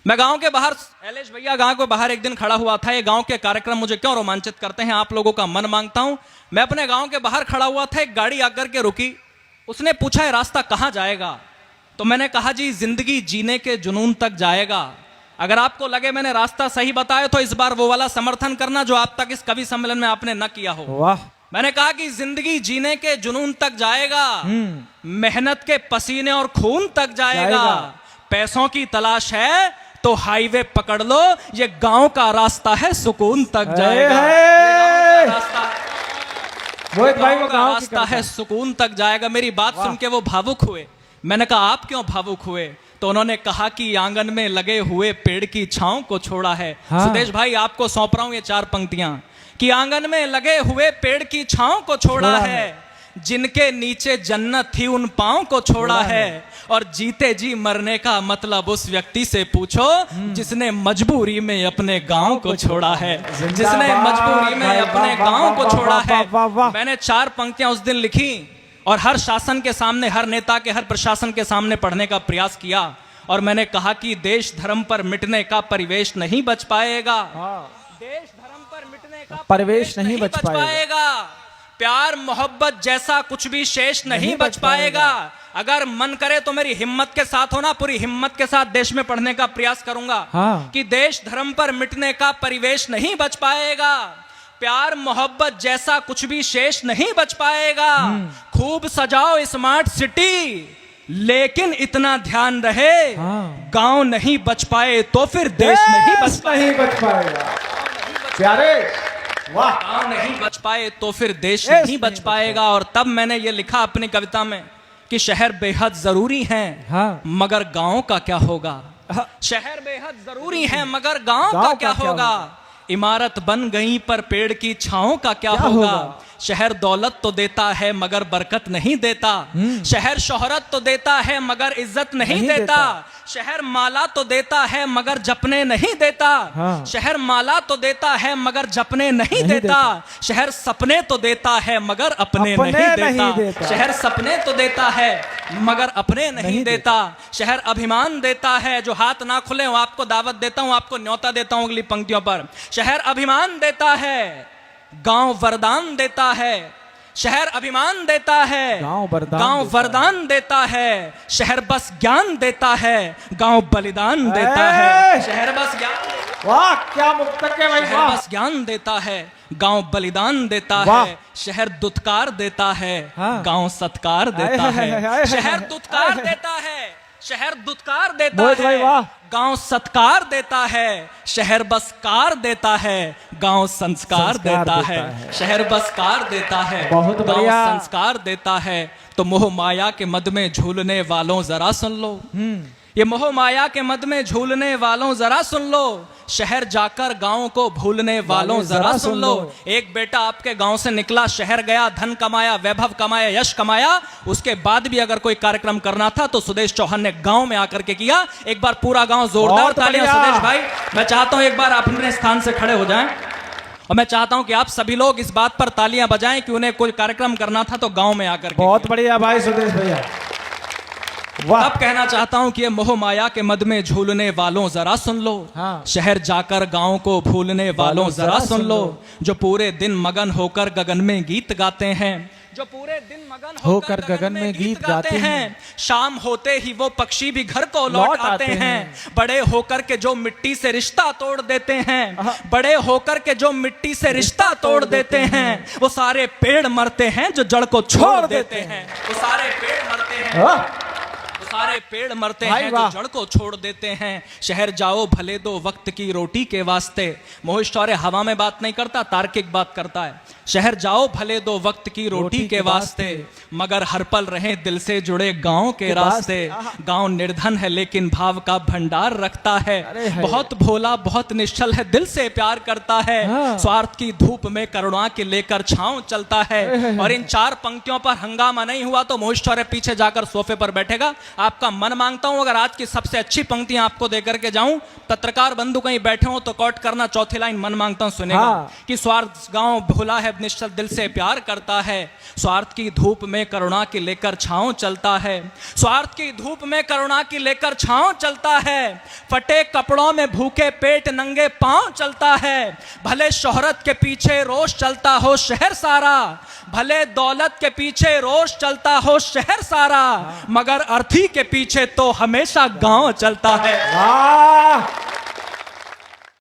मैं गांव के बाहर, एलेश भैया गांव के बाहर एक दिन खड़ा हुआ था। ये गांव के कार्यक्रम मुझे क्यों रोमांचित करते हैं, आप लोगों का मन मांगता हूं। मैं अपने गांव के बाहर खड़ा हुआ था, एक गाड़ी आकर के रुकी। उसने पूछा है रास्ता कहां जाएगा? तो मैंने कहा जी जिंदगी जीने के जुनून तक जाएगा। अगर आपको लगे मैंने रास्ता सही बताया तो इस बार वो वाला समर्थन करना जो आप तक इस कवि सम्मेलन में आपने न किया हो। वाह। मैंने कहा कि जिंदगी जीने के जुनून तक जाएगा, मेहनत के पसीने और खून तक जाएगा। पैसों की तलाश है तो हाईवे पकड़ लो, ये गांव का रास्ता है सुकून तक जाएगा। मोहित भाई गांव का रास्ता है सुकून तक जाएगा। मेरी बात सुन के वो भावुक हुए। मैंने कहा आप क्यों भावुक हुए? तो उन्होंने कहा कि आंगन में लगे हुए पेड़ की छांव को छोड़ा है। हाँ। सुदेश भाई आपको सौंप रहा हूं ये 4 पंक्तियां कि आंगन में लगे हुए पेड़ की छांव को छोड़ा है, जिनके नीचे जन्नत थी उन पांव को छोड़ा है, और जीते जी मरने का मतलब उस व्यक्ति से पूछो जिसने मजबूरी में अपने गांव को छोड़ा है, जिसने मजबूरी में अपने गांव को छोड़ा है। मैंने 4 पंक्तियां उस दिन लिखी और हर शासन के सामने, हर नेता के, हर प्रशासन के सामने पढ़ने का प्रयास किया। और मैंने कहा कि देश धर्म पर मिटने का परिवेश नहीं बच पाएगा, देश धर्म पर मिटने का परिवेश नहीं बच पाएगा। प्यार मोहब्बत जैसा कुछ भी शेष नहीं बच पाएगा। अगर मन करे तो मेरी हिम्मत के साथ होना, पूरी हिम्मत के साथ देश में पढ़ने का प्रयास करूंगा। हाँ। कि देश धर्म पर मिटने का परिवेश नहीं बच पाएगा, प्यार मोहब्बत जैसा कुछ भी शेष नहीं बच पाएगा। खूब सजाओ स्मार्ट सिटी, लेकिन इतना ध्यान रहे गांव नहीं बच पाए तो फिर देश नहीं बच पाएगा। प्यारे वाह। गांव नहीं बच पाए तो फिर देश नहीं बच पाएगा। और तब मैंने ये लिखा अपनी कविता में कि शहर बेहद जरूरी हैं, मगर गांव का क्या होगा? शहर बेहद जरूरी हैं मगर गांव का क्या होगा? इमारत बन गई पर पेड़ की छांव का क्या होगा? शहर दौलत तो देता है मगर बरकत नहीं देता। शहर शोहरत तो देता है मगर इज्जत नहीं देता। शहर माला तो देता है मगर जपने नहीं देता। शहर माला तो देता है मगर जपने नहीं देता। शहर सपने तो देता है मगर अपने नहीं देता। शहर सपने तो देता है मगर अपने नहीं देता। शहर अभिमान देता है, जो हाथ ना खुले वो आपको दावत देता हूं, आपको न्योता देता हूं अगली पंक्तियों पर। शहर अभिमान देता है, गांव वरदान देता है। शहर अभिमान देता है, गांव वरदान देता है। शहर बस ज्ञान देता है, गांव बलिदान देता है। शहर बस ज्ञान, वाह क्या मुक्तक है भाई। शहर बस ज्ञान देता है, गांव बलिदान देता है। शहर दुत्कार देता है, गांव सत्कार देता है। शहर दुत्कार देता है, शहर दुत्कार देता है, गांव सत्कार देता है। शहर बस कार देता है, गांव संस्कार देता है। शहर बस कार देता है, गांव संस्कार देता है। तो मोह माया के मद में झूलने वालों जरा सुन लो, ये मोह माया के मद में झूलने वालों जरा सुन लो। शहर जाकर गांव को भूलने वालों जरा सुन लो। एक बेटा आपके गांव से निकला, शहर गया, धन कमाया, वैभव कमाया, यश कमाया। उसके बाद भी अगर कोई कार्यक्रम करना था तो सुदेश चौहान ने गांव में आकर के किया। एक बार पूरा गांव जोरदार तालियां सुदेश भाई। मैं चाहता हूं एक बार आप अपने स्थान से खड़े हो जाएं और मैं चाहता हूं कि आप सभी लोग इस बात पर तालियां बजाएं कि उन्हें कोई कार्यक्रम करना था तो गांव में आकर के। बहुत बढ़िया भाई सुदेश भैया। अब कहना चाहता हूं कि ये मोह माया के मद में झूलने वालों जरा सुन लो। शहर जाकर गांव को भूलने वालों जरा सुन लो। जो पूरे दिन मगन होकर गगन में गीत गाते हैं, जो पूरे दिन मगन होकर गगन में गीत गाते हैं। शाम होते ही वो पक्षी भी घर को लौट आते हैं। बड़े होकर के जो मिट्टी से रिश्ता तोड़ देते हैं, बड़े होकर के जो मिट्टी से रिश्ता तोड़ देते हैं, वो सारे पेड़ मरते हैं जो जड़ को छोड़ देते हैं। वो सारे पेड़ मरते हैं, सारे पेड़ मरते हैं जो जड़ को छोड़ देते हैं। शहर जाओ भले दो वक्त की रोटी के वास्ते। मोहित शौर्य हवा में बात नहीं करता, तार्किक बात करता है। शहर जाओ भले दो वक्त की रोटी के वास्ते, मगर हर पल रहे दिल से जुड़े गांव के रास्ते। गांव निर्धन है लेकिन भाव का भंडार रखता है। बहुत भोला बहुत निश्चल है, दिल से प्यार करता है। स्वार्थ की धूप में करुणा के लेकर छांव चलता है। और इन 4 पंक्तियों पर हंगामा नहीं हुआ तो मोहित शौर्य पीछे जाकर सोफे पर बैठेगा। आपका मन मांगता हूं अगर आज की सबसे अच्छी पंक्तियां आपको देकर के जाऊं, पत्रकार बंधु कहीं बैठे हो तो कोट करना, चौथी लाइन मन मांगता हूं सुनेगा। हाँ। कि स्वार्थ गांव भुला है निश्चल दिल से प्यार करता है, स्वार्थ की धूप में करुणा की लेकर छांव चलता है, स्वार्थ की धूप में करुणा की लेकर छांव चलता है, फटे कपड़ों में भूखे पेट नंगे पांव चलता है, भले शोहरत के पीछे रोष चलता हो शहर सारा, भले दौलत के पीछे रोष चलता हो शहर सारा, मगर अर्थी के पीछे तो हमेशा गांव चलता है। वाह